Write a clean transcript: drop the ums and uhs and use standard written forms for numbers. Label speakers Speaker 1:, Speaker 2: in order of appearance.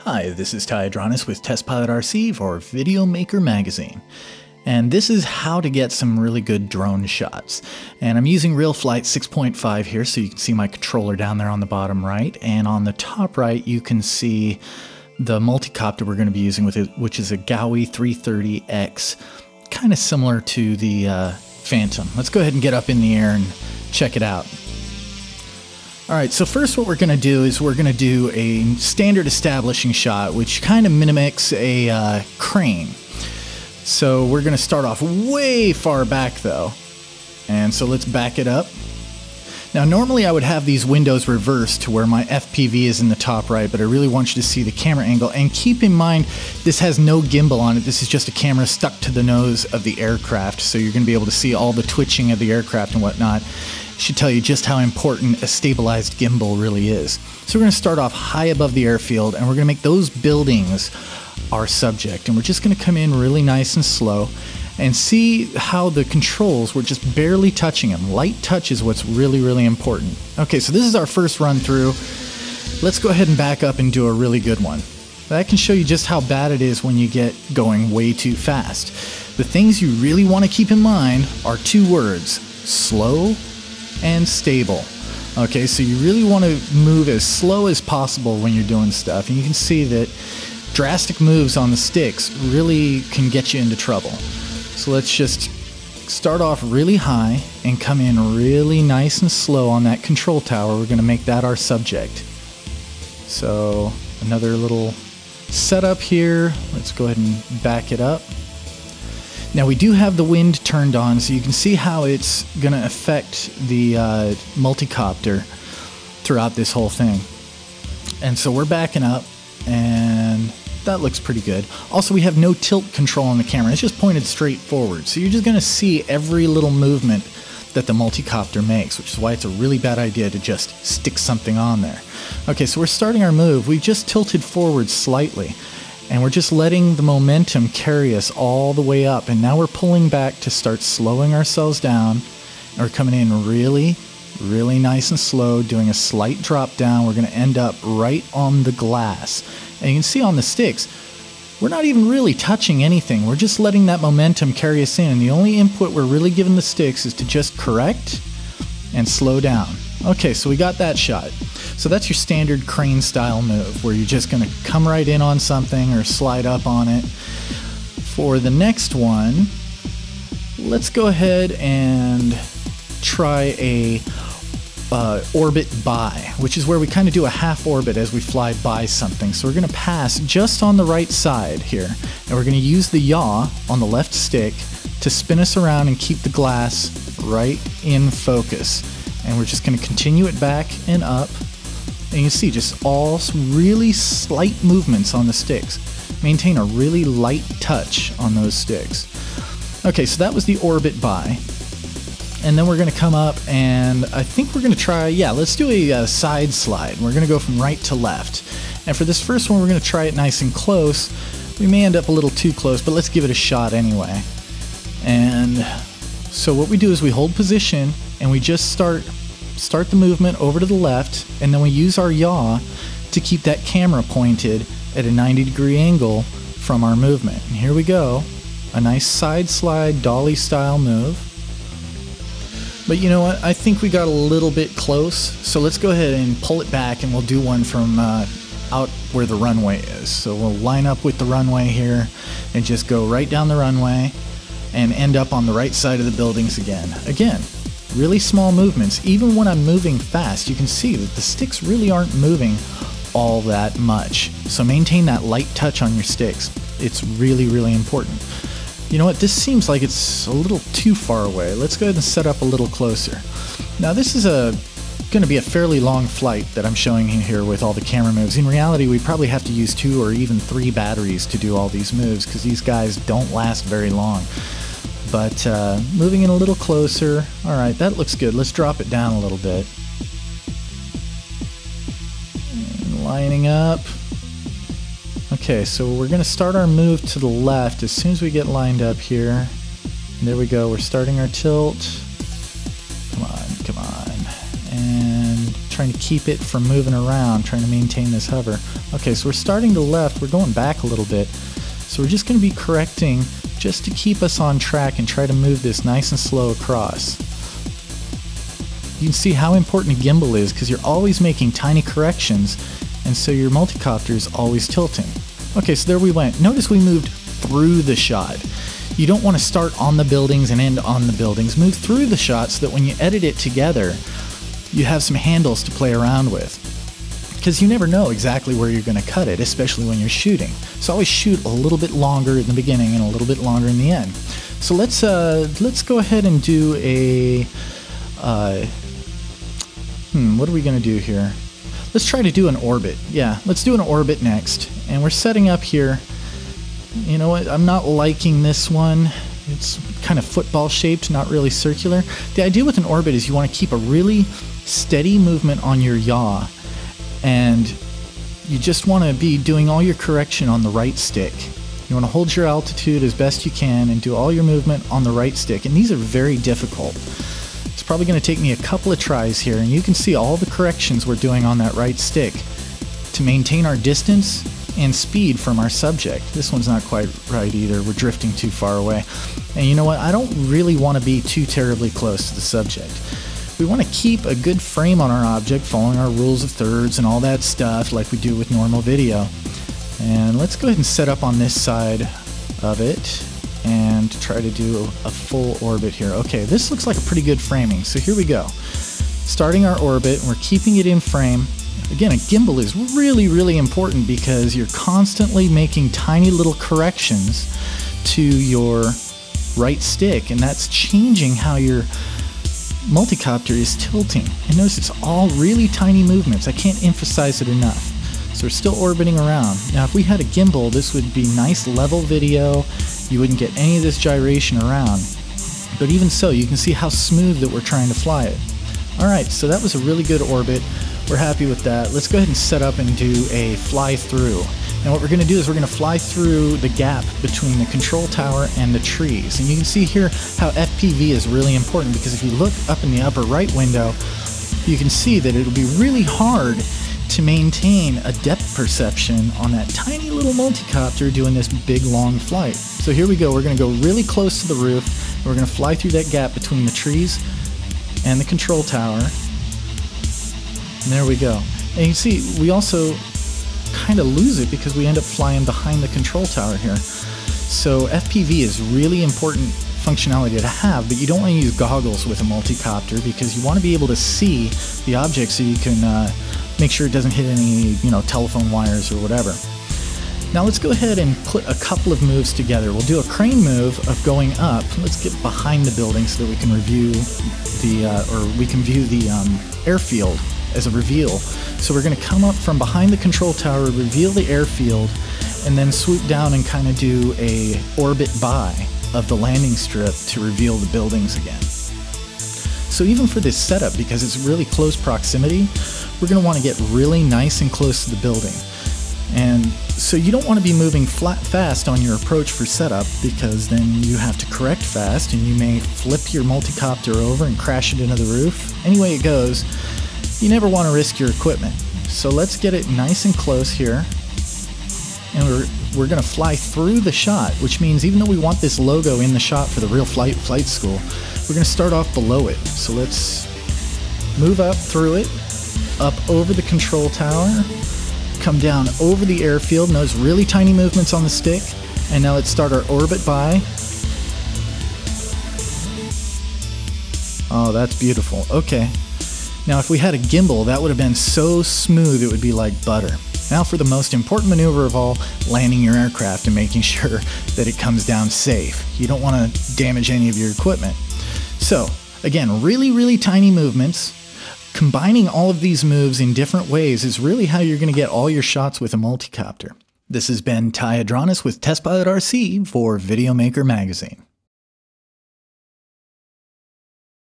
Speaker 1: Hi, this is Ty Adronis with Test Pilot RC for Videomaker Magazine. And this is how to get some really good drone shots. And I'm using RealFlight 6.5 here, so you can see my controller down there on the bottom right. And on the top right, you can see the multicopter we're going to be using with it, which is a Gaui 330X, kind of similar to the Phantom. Let's go ahead and get up in the air and check it out. Alright, so first what we're going to do is we're going to do a standard establishing shot, which kind of mimics a crane. So we're going to start off way far back though, and so let's back it up. Now normally I would have these windows reversed to where my FPV is in the top right, but I really want you to see the camera angle, and keep in mind this has no gimbal on it. This is just a camera stuck to the nose of the aircraft, so you're going to be able to see all the twitching of the aircraft and whatnot. Should tell you just how important a stabilized gimbal really is. So we're going to start off high above the airfield, and we're going to make those buildings our subject, and we're just going to come in really nice and slow and see how the controls, we're just barely touching them. Light touch is what's really important. Okay, so this is our first run through. Let's go ahead and back up and do a really good one. That can show you just how bad it is when you get going way too fast. The things you really want to keep in mind are two words: slow and stable. Okay, so you really want to move as slow as possible when you're doing stuff, and you can see that drastic moves on the sticks really can get you into trouble. So let's just start off really high and come in really nice and slow on that control tower. We're going to make that our subject. So another little setup here. Let's go ahead and back it up. Now we do have the wind turned on, so you can see how it's going to affect the multicopter throughout this whole thing. And so we're backing up, and that looks pretty good. Also, we have no tilt control on the camera. It's just pointed straight forward. So you're just going to see every little movement that the multicopter makes, which is why it's a really bad idea to just stick something on there. Okay, so we're starting our move. We've just tilted forward slightly, and we're just letting the momentum carry us all the way up. And now we're pulling back to start slowing ourselves down. And we're coming in really nice and slow, doing a slight drop down. We're going to end up right on the glass. And you can see on the sticks, we're not even really touching anything. We're just letting that momentum carry us in. And the only input we're really giving the sticks is to just correct and slow down. Okay, so we got that shot. So that's your standard crane style move, where you're just going to come right in on something or slide up on it. For the next one, let's go ahead and try a orbit by, which is where we kind of do a half orbit as we fly by something. So we're going to pass just on the right side here, and we're going to use the yaw on the left stick to spin us around and keep the glass right in focus. And we're just going to continue it back and up. And you can see just all really slight movements on the sticks. Maintain a really light touch on those sticks. Okay, so that was the orbit by. And then we're going to come up, and I think we're going to try, let's do a side slide. We're going to go from right to left. And for this first one, we're going to try it nice and close. We may end up a little too close, but let's give it a shot anyway. And so what we do is we hold position, and we just start the movement over to the left, and then we use our yaw to keep that camera pointed at a 90-degree angle from our movement. And here we go, a nice side slide dolly style move. But you know what, I think we got a little bit close, so let's go ahead and pull it back, and we'll do one from out where the runway is. So we'll line up with the runway here and just go right down the runway and end up on the right side of the buildings again. Again, really small movements. Even when I'm moving fast, you can see that the sticks really aren't moving all that much. So maintain that light touch on your sticks. It's really important. You know what, this seems like it's a little too far away. Let's go ahead and set up a little closer. Now this is going to be a fairly long flight that I'm showing you here with all the camera moves. In reality, we probably have to use 2 or even 3 batteries to do all these moves, because these guys don't last very long. But moving in a little closer. Alright, that looks good. Let's drop it down a little bit. And lining up. Okay, so we're going to start our move to the left as soon as we get lined up here. And there we go, we're starting our tilt. Come on. And trying to keep it from moving around, trying to maintain this hover. Okay, so we're starting to left, we're going back a little bit. So we're just going to be correcting just to keep us on track and try to move this nice and slow across. You can see how important a gimbal is because you're always making tiny corrections, and so your multicopter is always tilting. Okay, so there we went. Notice we moved through the shot. You don't want to start on the buildings and end on the buildings. Move through the shot so that when you edit it together, you have some handles to play around with. Because you never know exactly where you're going to cut it, especially when you're shooting. So always shoot a little bit longer in the beginning and a little bit longer in the end. So let's go ahead and do a... what are we going to do here? Let's try to do an orbit. Yeah, let's do an orbit next. And we're setting up here. You know what? I'm not liking this one. It's kind of football shaped, not really circular. The idea with an orbit is you want to keep a really steady movement on your yaw. And you just want to be doing all your correction on the right stick. You want to hold your altitude as best you can and do all your movement on the right stick. And these are very difficult. It's probably going to take me a couple of tries here, and you can see all the corrections we're doing on that right stick to maintain our distance and speed from our subject. This one's not quite right either. We're drifting too far away. And you know what? I don't really want to be too terribly close to the subject. We want to keep a good frame on our object, following our rules of thirds and all that stuff like we do with normal video. And let's go ahead and set up on this side of it and try to do a full orbit here. Okay, this looks like a pretty good framing, so here we go. Starting our orbit, and we're keeping it in frame. Again, a gimbal is really, really important because you're constantly making tiny little corrections to your right stick, and that's changing how your multicopter is tilting. And notice it's all really tiny movements. I can't emphasize it enough. So we're still orbiting around. Now if we had a gimbal, this would be nice level video. You wouldn't get any of this gyration around. But even so, you can see how smooth that we're trying to fly it. Alright, so that was a really good orbit. We're happy with that. Let's go ahead and set up and do a fly through. And what we're going to do is we're going to fly through the gap between the control tower and the trees. And you can see here how FPV is really important, because if you look up in the upper right window, you can see that it'll be really hard to maintain a depth perception on that tiny little multicopter doing this big long flight. So here we go. We're going to go really close to the roof. And we're going to fly through that gap between the trees and the control tower. And there we go. And you can see we also kind of lose it because we end up flying behind the control tower here. So FPV is really important functionality to have, but you don't want to use goggles with a multicopter because you want to be able to see the object so you can make sure it doesn't hit any, telephone wires or whatever. Now let's go ahead and put a couple of moves together. We'll do a crane move of going up. Let's get behind the building so that we can review the airfield as a reveal. So we're going to come up from behind the control tower, reveal the airfield, and then swoop down and kind of do a orbit by of the landing strip to reveal the buildings again. So even for this setup, because it's really close proximity, we're going to want to get really nice and close to the building. And so you don't want to be moving fast on your approach for setup, because then you have to correct fast and you may flip your multicopter over and crash it into the roof. Any way it goes, you never want to risk your equipment. So let's get it nice and close here. And we're going to fly through the shot, which means even though we want this logo in the shot for the real flight school, we're going to start off below it. So let's move up through it, up over the control tower, come down over the airfield. Notice really tiny movements on the stick. And now let's start our orbit by. Oh, that's beautiful. Okay. Now if we had a gimbal, that would have been so smooth it would be like butter. Now for the most important maneuver of all, landing your aircraft and making sure that it comes down safe. You don't want to damage any of your equipment. So again, really, really tiny movements. Combining all of these moves in different ways is really how you're going to get all your shots with a multicopter. This has been Ty Adranis with TestPilot RC for Videomaker Magazine.